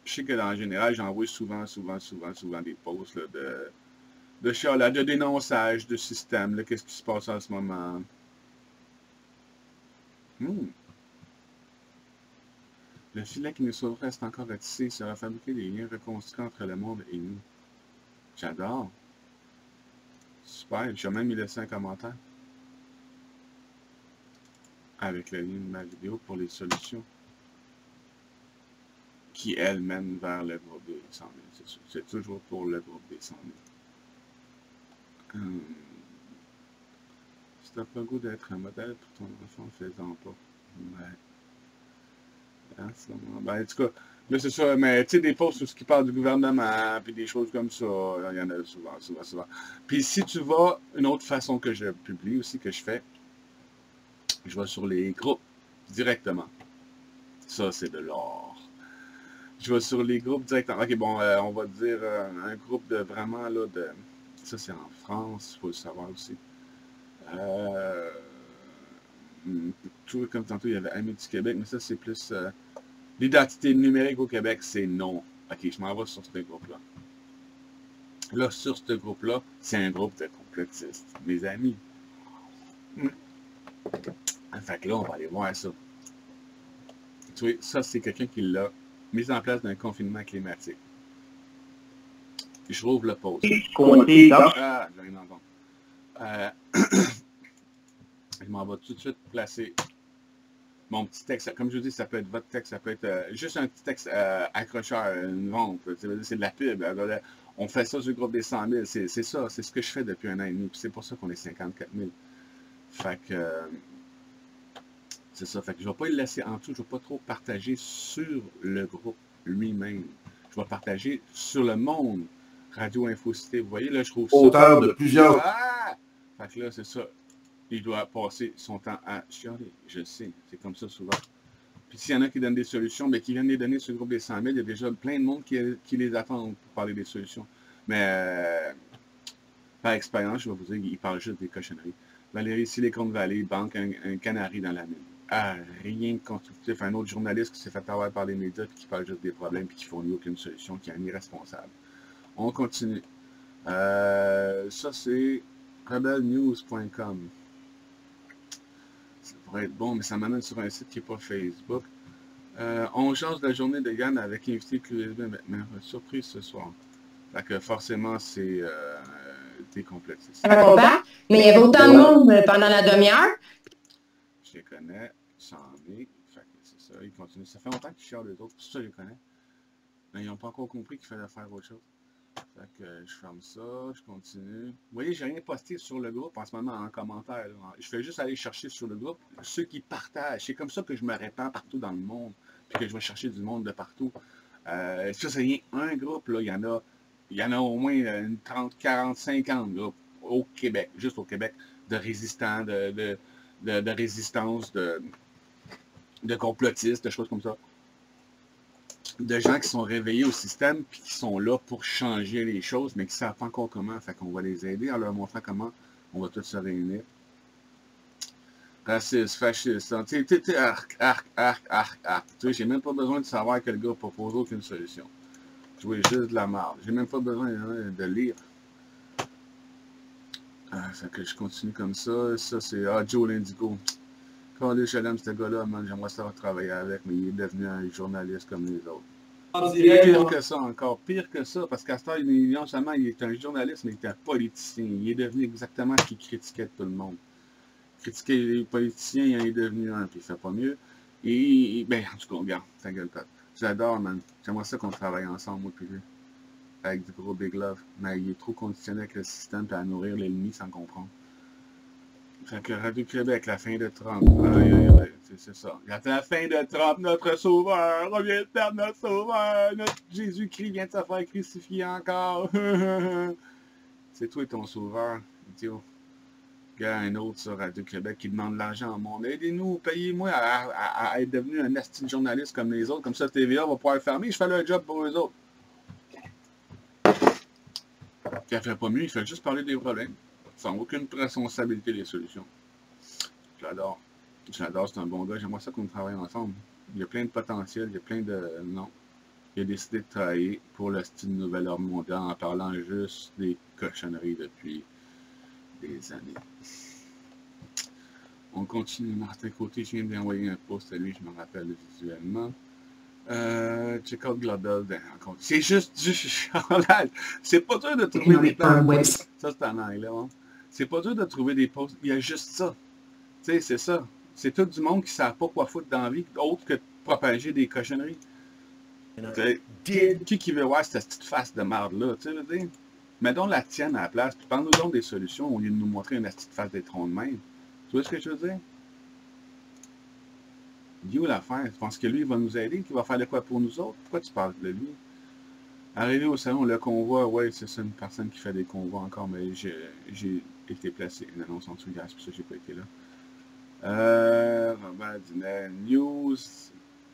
je sais que dans le général, j'envoie souvent des posts là, de chialade, de dénonçage de système. Qu'est-ce qui se passe en ce moment? Le filet qui nous sauverait reste encore à tisser. Ça va fabriquer des liens reconstruits entre le monde et nous. J'adore. Super. Je vais même y laisser un commentaire avec le lien de ma vidéo pour les solutions qui, elles, mènent vers le groupe des 100 000. C'est sûr. C'est toujours pour le groupe des 100 000. Si t'as pas le goût d'être un modèle pour ton enfant, fais-en pas. Ouais. Hein, ben, en tout cas, là c'est ça, mais tu sais, des posts sur ce qui parle du gouvernement, puis des choses comme ça, il y en a souvent. Puis si tu vas, une autre façon que je publie aussi, que je fais, je vais sur les groupes directement. Ça, c'est de l'or. Je vais sur les groupes directement. Ok, bon, on va dire un groupe de vraiment, là, de... Ça, c'est en France, il faut le savoir aussi. Tout comme tantôt, il y avait Amis du Québec, mais ça, c'est plus... l'identité numérique au Québec, c'est non. Ok, je m'en vais sur ce groupe-là. Là, sur ce groupe-là, c'est un groupe de complotistes, mes amis. Fait que là, on va aller voir ça. Tu vois, ça, c'est quelqu'un qui l'a mis en place d'un confinement climatique. Je rouvre le post. Ah, j'ai rien entendu. Je m'en vais tout de suite placer mon petit texte. Comme je vous dis, ça peut être votre texte, ça peut être juste un petit texte accrocheur, une vente. C'est de la pub. On fait ça sur le groupe des 100 000. C'est ça, c'est ce que je fais depuis un an et demi. C'est pour ça qu'on est 54 000. Fait que c'est ça. Fait que je ne vais pas le laisser en dessous. Je ne vais pas trop partager sur le groupe lui-même. Je vais partager sur le monde. Radio Info Cité. Vous voyez, là, je trouve ça. Auteur de plusieurs. Ah! Fait que là, c'est ça. Il doit passer son temps à chialer. Je sais, c'est comme ça souvent. Puis s'il y en a qui donnent des solutions, bien, qui viennent les donner sur le groupe des 100 000, il y a déjà plein de monde qui les attend pour parler des solutions. Mais par expérience, je vais vous dire, ils parlent juste des cochonneries. Valérie Silicon Valley, banque, un canari dans la mine. Ah, rien de constructif. Un autre journaliste qui s'est fait avoir par les médias et qui parle juste des problèmes et qui fournit aucune solution, qui est un irresponsable. On continue. Ça, c'est rebelnews.com. Ça pourrait être bon, mais ça m'amène sur un site qui n'est pas Facebook. On change la journée de Yann avec invité QSB maintenant. Surprise ce soir. Fait que forcément, c'est des complétistes. Mais il y avait autant de monde pendant la demi-heure. Je les connais, j'en ai. Fait que c'est ça, ils continuent. Ça fait longtemps qu'ils chialent les autres, pour ça je les connais. Mais ils n'ont pas encore compris qu'il fallait faire autre chose. Fait que je ferme ça, je continue. Vous voyez, j'ai rien posté sur le groupe en ce moment en commentaire. Je fais juste aller chercher sur le groupe ceux qui partagent. C'est comme ça que je me répands partout dans le monde, puis que je vais chercher du monde de partout. Ça, c'est rien un groupe, là. Il y en a au moins une 30, 40, 50 groupes au Québec, juste au Québec, de résistants, de résistance, de complotistes, de choses comme ça. De gens qui sont réveillés au système puis qui sont là pour changer les choses, mais qui ne savent pas encore comment. Fait qu'on va les aider en leur montrant comment on va tous se réunir. Raciste, fasciste, arc. Tu sais, j'ai même pas besoin de savoir que le gars propose aucune solution. Je vois juste de la merde. J'ai même pas besoin de lire. Fait que je continue comme ça. Ça, c'est Joe l'Indigo. Quand je l'aime, ce gars-là, j'aimerais ça travailler avec, mais il est devenu un journaliste comme les autres. Pire que ça encore, pire que ça, parce qu'à ce temps, non seulement il est un journaliste, mais il est un politicien. Il est devenu exactement ce qu'il critiquait tout le monde. Critiquer les politiciens, il en est devenu un, puis il fait pas mieux. Et, ben, en tout cas, regarde, ta gueule, Pat. J'adore, man. J'aimerais ça qu'on travaille ensemble, moi, puis lui. Avec du gros big love. Mais il est trop conditionné avec le système, puis à nourrir l'ennemi sans comprendre. Fait que Radio-Québec, la fin de Trump. Aïe, aïe, aïe, c'est ça. La fin de Trump, notre sauveur. On vient de perdre notre sauveur. Notre Jésus-Christ vient de se faire crucifier encore. C'est toi ton sauveur, idiot. Il y a un autre sur Radio-Québec qui demande de l'argent au monde. Aidez-nous, payez-moi à être devenu un asti journaliste comme les autres. Comme ça, TVA va pouvoir fermer. Je fais le job pour eux autres. Il ne fait pas mieux, il fait juste parler des problèmes. Sans aucune responsabilité des solutions. J'adore. J'adore, c'est un bon gars. J'aimerais ça qu'on travaille ensemble. Il y a plein de potentiel, il y a plein de... Non. Il a décidé de travailler pour le style Nouvel Ordre Mondial en parlant juste des cochonneries depuis des années. On continue. Martin Côté, je viens d'envoyer un post à lui, je me rappelle visuellement. Check out Global. C'est juste du chialage. C'est pas dur de trouver des posts. Ça, c'est en anglais. Hein? C'est pas dur de trouver des posts. Il y a juste ça. Tu sais, c'est ça. C'est tout du monde qui ne savent pas quoi foutre dans la vie, autre que de propager des cochonneries. Qui veut voir cette petite face de marde-là? Tu sais, je veux dire? Mets donc la tienne à la place, puis parle-nous donc des solutions au lieu de nous montrer une petite face d'étron de même. Tu vois ce que je veux dire? Dis où l'affaire? Tu penses que lui, il va nous aider, qu'il va faire de quoi pour nous autres? Pourquoi tu parles de lui? Arrivé au salon, le convoi, ouais, c'est ça, une personne qui fait des convois encore, mais j'ai été placé. Une annonce en dessous, c'est pour ça que j'ai pas été là. Robert Dinet, News,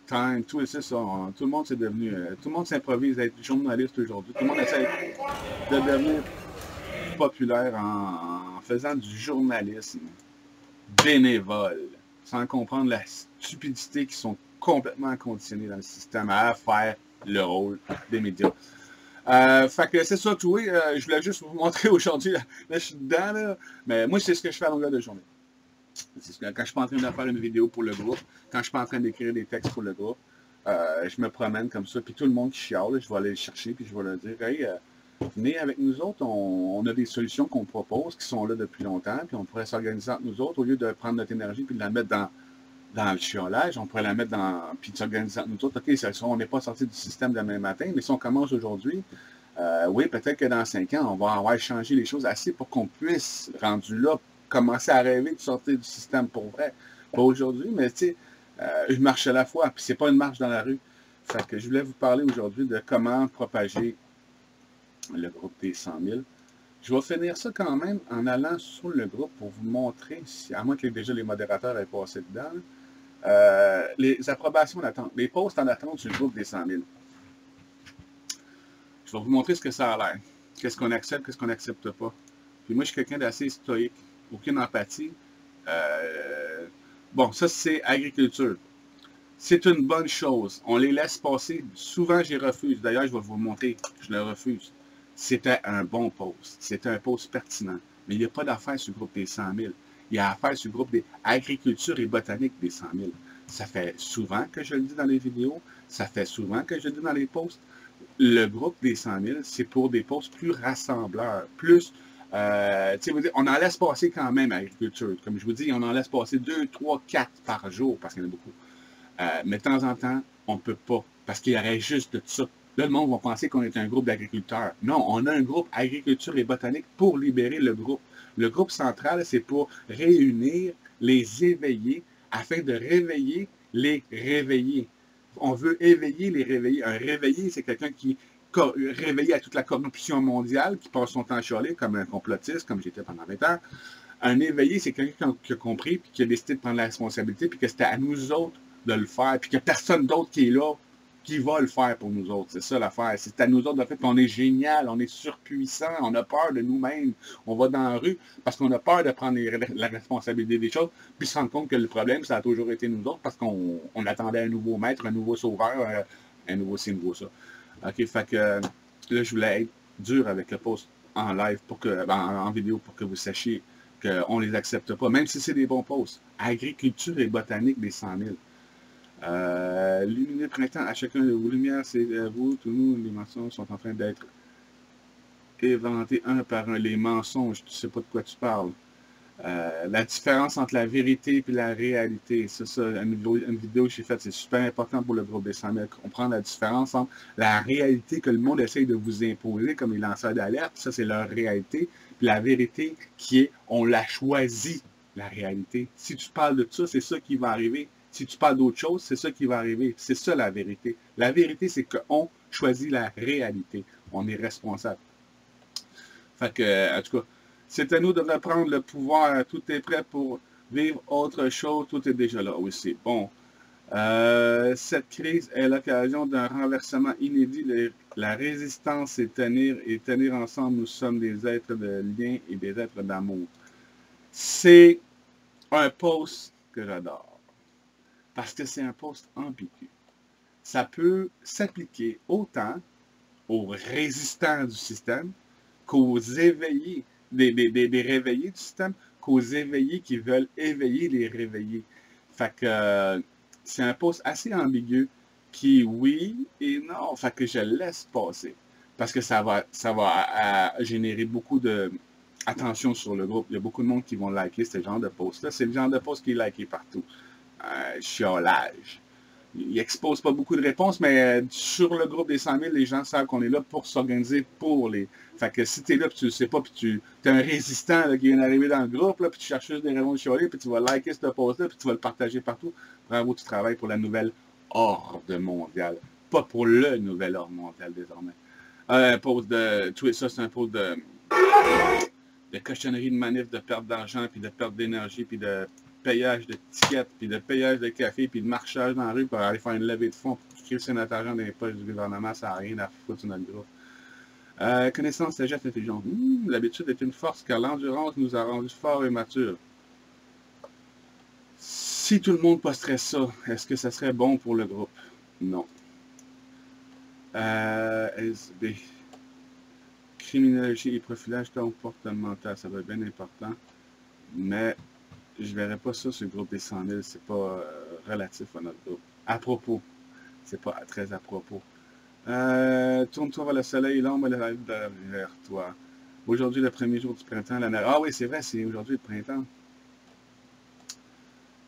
Time, tout ça, tout le monde s'est devenu, tout le monde s'improvise à être journaliste aujourd'hui. Tout le monde essaie de devenir populaire en faisant du journalisme bénévole, sans comprendre la stupidité qui sont complètement conditionnés dans le système à faire le rôle des médias. Fait que c'est ça, tout. Je voulais juste vous montrer aujourd'hui. Là, je suis dedans, là. Mais moi, c'est ce que je fais à longueur de journée. Quand je suis pas en train de faire une vidéo pour le groupe, quand je suis pas en train d'écrire des textes pour le groupe, je me promène comme ça. Puis tout le monde qui chiale, je vais aller le chercher, puis je vais leur dire, hey, venez avec nous autres, on a des solutions qu'on propose, qui sont là depuis longtemps, puis on pourrait s'organiser entre nous autres, au lieu de prendre notre énergie puis de la mettre dans le chiolage, on pourrait la mettre puis s'organiser entre nous autres. OK, on n'est pas sorti du système demain matin, mais si on commence aujourd'hui, oui, peut-être que dans 5 ans, on va avoir changé les choses assez pour qu'on puisse, rendu là, commencer à rêver de sortir du système pour vrai. Pas aujourd'hui, mais tu sais, je marche à la fois, puis c'est pas une marche dans la rue. Fait que je voulais vous parler aujourd'hui de comment propager le groupe des 100 000. Je vais finir ça quand même en allant sur le groupe pour vous montrer, à moins que déjà les modérateurs aient passé dedans, les approbations d'attente, les posts en attente sur le groupe des 100 000. Je vais vous montrer ce que ça a l'air. Qu'est-ce qu'on accepte, qu'est-ce qu'on n'accepte pas. Puis moi, je suis quelqu'un d'assez stoïque. Aucune empathie. Bon, ça, c'est agriculture. C'est une bonne chose. On les laisse passer. Souvent, j'y refuse. D'ailleurs, je vais vous montrer. Je le refuse. C'était un bon post. C'était un post pertinent. Mais il n'y a pas d'affaires sur le groupe des 100 000. Il y a affaire sur le groupe des agriculture et botanique des 100 000. Ça fait souvent que je le dis dans les vidéos. Ça fait souvent que je le dis dans les posts. Le groupe des 100 000, c'est pour des posts plus rassembleurs, plus... on en laisse passer quand même à l'agriculture. Comme je vous dis, on en laisse passer 2, 3, 4 par jour, parce qu'il y en a beaucoup. Mais de temps en temps, on ne peut pas, parce qu'il y aurait juste de ça. Là, le monde va penser qu'on est un groupe d'agriculteurs. Non, on a un groupe agriculture et botanique pour libérer le groupe. Le groupe central, c'est pour réunir les éveillés afin de réveiller les réveillés. On veut éveiller les réveillés. Un réveillé, c'est quelqu'un qui est réveillé à toute la corruption mondiale, qui passe son temps à chialer comme un complotiste, comme j'étais pendant 20 ans. Un éveillé, c'est quelqu'un qui a compris, puis qui a décidé de prendre la responsabilité, puis que c'était à nous autres de le faire, puis qu'il n'y a personne d'autre qui est là, qui va le faire pour nous autres. C'est ça l'affaire. C'est à nous autres de fait qu'on est génial, on est surpuissant, on a peur de nous-mêmes. On va dans la rue parce qu'on a peur de prendre la responsabilité des choses, puis se rendre compte que le problème, ça a toujours été nous autres parce qu'on attendait un nouveau maître, un nouveau sauveur, un nouveau ci, un nouveau ça. OK, fait que là, je voulais être dur avec le post en live, en vidéo, pour que vous sachiez qu'on ne les accepte pas, même si c'est des bons posts. Agriculture et botanique des 100 000. Luminer printemps à chacun de vos lumières, c'est vous, tous nous, les mensonges sont en train d'être inventés un par un. Les mensonges, tu sais pas de quoi tu parles. La différence entre la vérité et la réalité, c'est ça, une vidéo que j'ai faite, c'est super important pour le groupe des 100 000, comprendre la différence entre la réalité que le monde essaye de vous imposer, comme les lanceurs d'alerte, ça c'est leur réalité, puis la vérité qui est, on l'a choisi la réalité. Si tu parles de ça, c'est ça qui va arriver. Si tu parles d'autre chose, c'est ça qui va arriver. C'est ça la vérité. La vérité, c'est qu'on choisit la réalité. On est responsable. Fait que, en tout cas, c'est à nous de reprendre le pouvoir. Tout est prêt pour vivre autre chose. Tout est déjà là. Oui, c'est bon. Cette crise est l'occasion d'un renversement inédit. La résistance et tenir ensemble. Nous sommes des êtres de lien et des êtres d'amour. C'est un post que j'adore. Parce que c'est un post ambigu. Ça peut s'appliquer autant aux résistants du système qu'aux éveillés, des réveillés du système, qu'aux éveillés qui veulent éveiller les réveillés. Fait que c'est un post assez ambigu qui, oui et non, fait que je laisse passer. Parce que ça va générer beaucoup d'attention sur le groupe. Il y a beaucoup de monde qui vont liker ce genre de post-là. C'est le genre de post qui est liké partout. Chiolage. Il expose pas beaucoup de réponses, mais sur le groupe des 100 000, les gens savent qu'on est là pour s'organiser pour les... Fait que si tu es là, puis tu le sais pas, puis tu es un résistant là, qui vient d'arriver dans le groupe, là, puis tu cherches juste des raisons de chialer, puis tu vas liker ce post-là, puis tu vas le partager partout. Bravo, tu travailles pour la nouvelle ordre mondiale. Pas pour le nouvel ordre mondial, désormais. Un post de... Tout ça, c'est un post de cochonnerie, de manif, de perte d'argent, puis de perte d'énergie, puis de payage de tickets, puis de payage de café, puis de marchage dans la rue pour aller faire une levée de fonds pour créer notre argent dans les poches du gouvernement, ça n'a rien à foutre sur notre groupe. Connaissance, sagesse, intelligence. L'habitude est une force car l'endurance nous a rendus forts et matures. Si tout le monde posterait ça, est-ce que ça serait bon pour le groupe? Non. SB. Criminologie et profilage comportemental, ça va être bien important, mais je ne verrai pas ça sur le groupe des 100 000, c'est pas relatif à notre groupe. À propos, c'est pas très à propos. Tourne-toi vers le soleil, l'ombre vers toi. Aujourd'hui, le premier jour du printemps, la neige. Ah oui, c'est vrai, c'est aujourd'hui le printemps.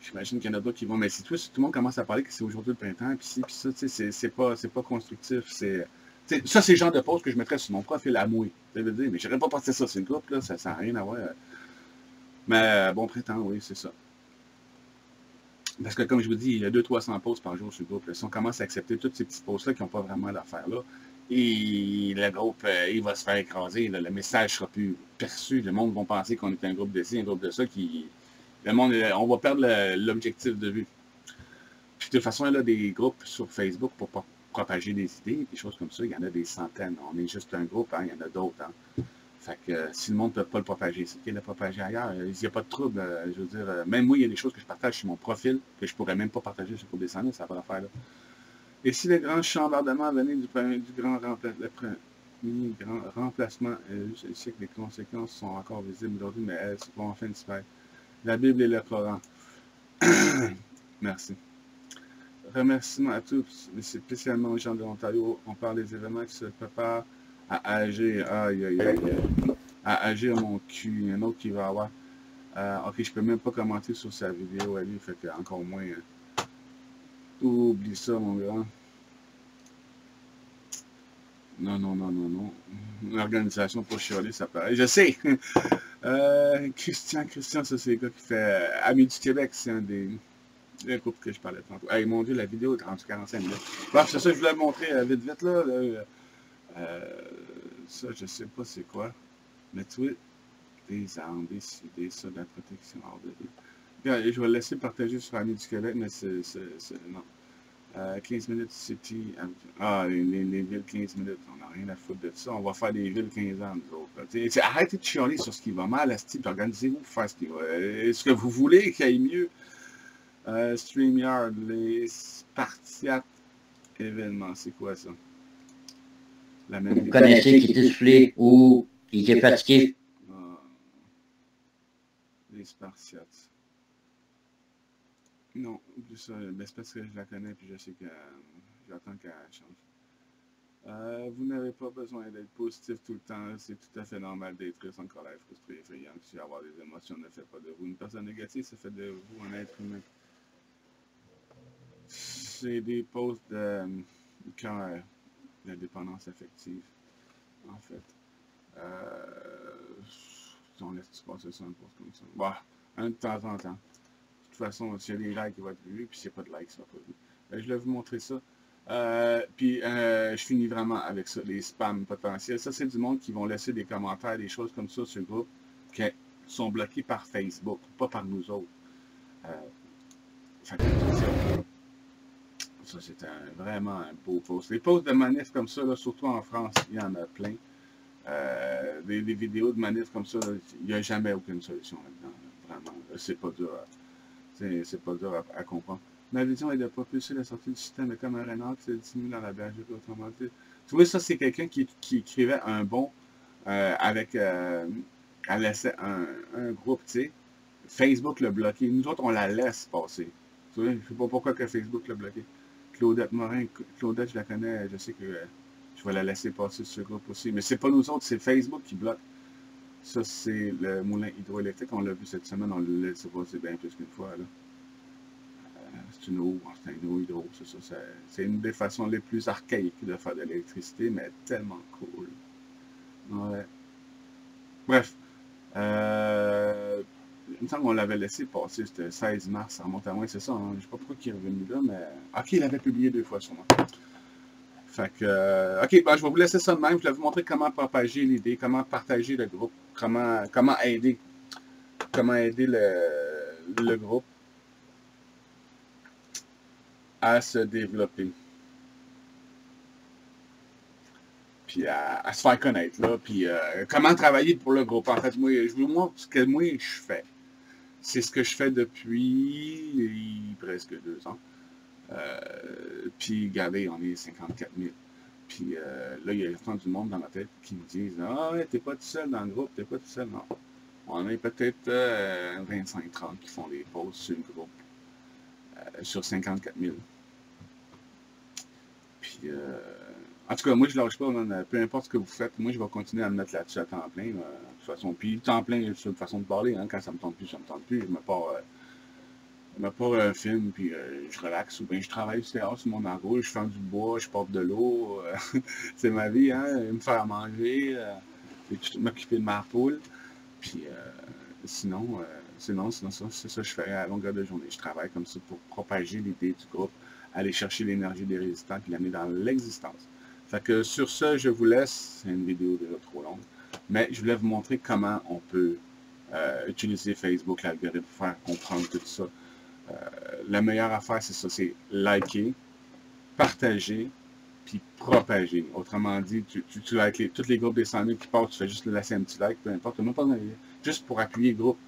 J'imagine qu'il y en a d'autres qui vont, mais si tout le monde commence à parler que c'est aujourd'hui le printemps, puis ça, c'est pas constructif, ça, c'est le genre de post que je mettrais sur mon profil à mouiller. Mais je n'aurais pas posté ça sur le groupe, là, ça n'a rien à voir. Mais bon printemps, oui, c'est ça. Parce que comme je vous dis, il y a 200-300 posts par jour sur le groupe. Là. Si on commence à accepter tous ces petits posts-là qui n'ont pas vraiment l'affaire là, et le groupe, il va se faire écraser. Là, le message ne sera plus perçu. Le monde va penser qu'on est un groupe de ci, un groupe de ça. Le monde, on va perdre l'objectif de vue. Puis de toute façon, il y a des groupes sur Facebook pour propager des idées, des choses comme ça. Il y en a des centaines. On est juste un groupe, hein, il y en a d'autres. Hein. Fait que si le monde ne peut pas le propager, c'est qu'il le propager ailleurs. Il n'y a pas de trouble. Je veux dire, même moi, il y a des choses que je partage sur mon profil que je ne pourrais même pas partager sur le groupe des 100 000, ça n'a pas d'affaire là. Et si le grand chambardement venait du grand remplacement, je sais que les conséquences sont encore visibles aujourd'hui, mais elles vont enfin disparaître. La Bible et le Coran. Merci. Remerciements à tous, mais spécialement aux gens de l'Ontario. On parle des événements qui se préparent à agir. Aïe, aïe, aïe. À agir mon cul. Il y en a un autre qui va avoir. Ok, je peux même pas commenter sur sa vidéo à lui, fait que encore moins. Oublie ça, mon grand. Non. L'organisation pour chialer, ça paraît. Je sais! Christian, ça c'est le gars qui fait Amis du Québec, c'est un des groupes que je parlais tantôt. Hey, mon Dieu, la vidéo est rendue 45 minutes. Bref, c'est ça que je voulais vous montrer vite là. Ça, je sais pas c'est quoi. Mais tu vois, des armes, des ça, de la protection hors de vie. Je vais le laisser partager sur Amis du Québec, mais c'est non. 15 minutes City. Les villes 15 minutes. On n'a rien à foutre de ça. On va faire des villes 15 ans, nous autres. Arrêtez de chialer sur ce qui va mal, organisez-vous pour faire ce qui va. Est-ce que vous voulez qu'il aille mieux? StreamYard, les Spartiates événements, c'est quoi ça? La même vous connaissez qui était soufflé ou qui était fatigué? Les Spartiates. Non, plus ça, c'est parce que je la connais puis je sais que j'attends qu'elle change. Vous n'avez pas besoin d'être positif tout le temps. C'est tout à fait normal d'être triste, en colère, frustré, effrayant, anxieux, avoir des émotions ne fait pas de vous. Une personne négative, ça fait de vous un être humain. C'est des posts de cœur, la dépendance affective, en fait. On laisse passer ça un post comme ça. Bah, Un de temps en temps. De toute façon, s'il y a des likes, il va être vu, puis s'il n'y a pas de likes, il ne sera pas vu. Ben, je vais vous montrer ça. Puis, je finis vraiment avec ça, les spams potentiels. Ça, c'est du monde qui vont laisser des commentaires, des choses comme ça sur le groupe, qui sont bloqués par Facebook, pas par nous autres. Fait que, ça, c'est vraiment un beau post. Les posts de manifs comme ça, là, surtout en France, il y en a plein. Des vidéos de manifs comme ça, il n'y a jamais aucune solution là-dedans. Vraiment, c'est pas dur c'est pas dur à comprendre. Ma vision est de propulser la sortie du système de comme un renard qui se diminue dans la bergerie, autrement dit. Tu vois, ça, c'est quelqu'un qui écrivait un bon avec... elle laissait un groupe, tu sais. Facebook l'a bloqué. Nous autres, on la laisse passer. Tu vois, je ne sais pas pourquoi que Facebook l'a bloqué. Claudette Morin, Claudette, je la connais, je sais que je vais la laisser passer sur ce groupe aussi. Mais c'est pas nous autres, c'est Facebook qui bloque. Ça, c'est le moulin hydroélectrique. On l'a vu cette semaine, on l'a laissé passer bien plus qu'une fois. C'est une eau, c'est un eau hydro, c'est ça. C'est une des façons les plus archaïques de faire de l'électricité, mais tellement cool. Ouais. Bref. Il me semble qu'on l'avait laissé passer, c'était 16 mars, ça remonte à moins, c'est ça. Hein? Je ne sais pas pourquoi il est revenu là, mais... Ok, il avait publié 2 fois sûrement. Fait que... ok, ben, je vais vous laisser ça de même. Je vais vous montrer comment propager l'idée, comment partager le groupe, comment aider le groupe à se développer. Puis à se faire connaître, là. Puis comment travailler pour le groupe. En fait, moi, je vous montre ce que moi, je fais. C'est ce que je fais depuis presque 2 ans. Puis, regardez, on est 54 000. Puis là, il y a tant du monde dans ma tête qui me disent « Ah ouais, t'es pas tout seul dans le groupe, t'es pas tout seul. » Non. On est peut-être 25-30 qui font des posts sur le groupe. Sur 54 000. Puis, en tout cas, moi, je lâche pas, peu importe ce que vous faites, moi, je vais continuer à me mettre là-dessus à temps plein, de toute façon. Puis, temps plein, c'est une façon de parler, hein, quand ça me tente plus, ça me tente plus. Je me pars un film, puis je relaxe, ou bien je travaille sur mon enrouge, je fais du bois, je porte de l'eau, c'est ma vie, hein, me faire manger, m'occuper de ma poule. Puis, sinon, c'est ça que je fais à longueur de journée. Je travaille comme ça pour propager l'idée du groupe, aller chercher l'énergie des résistants, puis l'amener dans l'existence. Fait que sur ce, je vous laisse. C'est une vidéo déjà trop longue. Mais je voulais vous montrer comment on peut utiliser Facebook, l'algorithme, pour faire comprendre tout ça. La meilleure affaire, c'est ça, c'est liker, partager, puis propager. Autrement dit, tu likes tous les groupes des 100 000 qui passent, tu fais juste laisser un petit like, peu importe, même pas juste pour appuyer le groupe.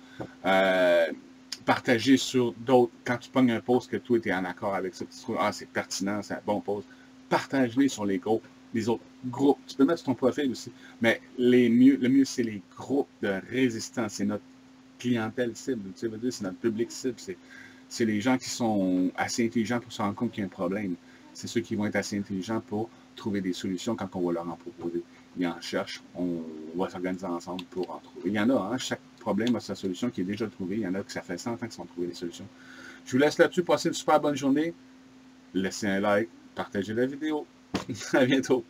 Partager sur d'autres, quand tu pognes un post que toi, tu es en accord avec ça, tu trouves, ah, c'est pertinent, c'est un bon post, partage-les sur les autres groupes. Tu peux mettre sur ton profil aussi, mais le mieux, c'est les groupes de résistance, c'est notre clientèle cible, tu sais, c'est notre public cible, c'est les gens qui sont assez intelligents pour se rendre compte qu'il y a un problème. C'est ceux qui vont être assez intelligents pour trouver des solutions quand on va leur en proposer. Ils en cherchent, on va s'organiser ensemble pour en trouver. Il y en a, hein, chaque problème a sa solution qui est déjà trouvée. Il y en a que ça fait 100 ans qu'ils ont trouvé des solutions. Je vous laisse là-dessus. Passez une super bonne journée. Laissez un like, partagez la vidéo. À bientôt.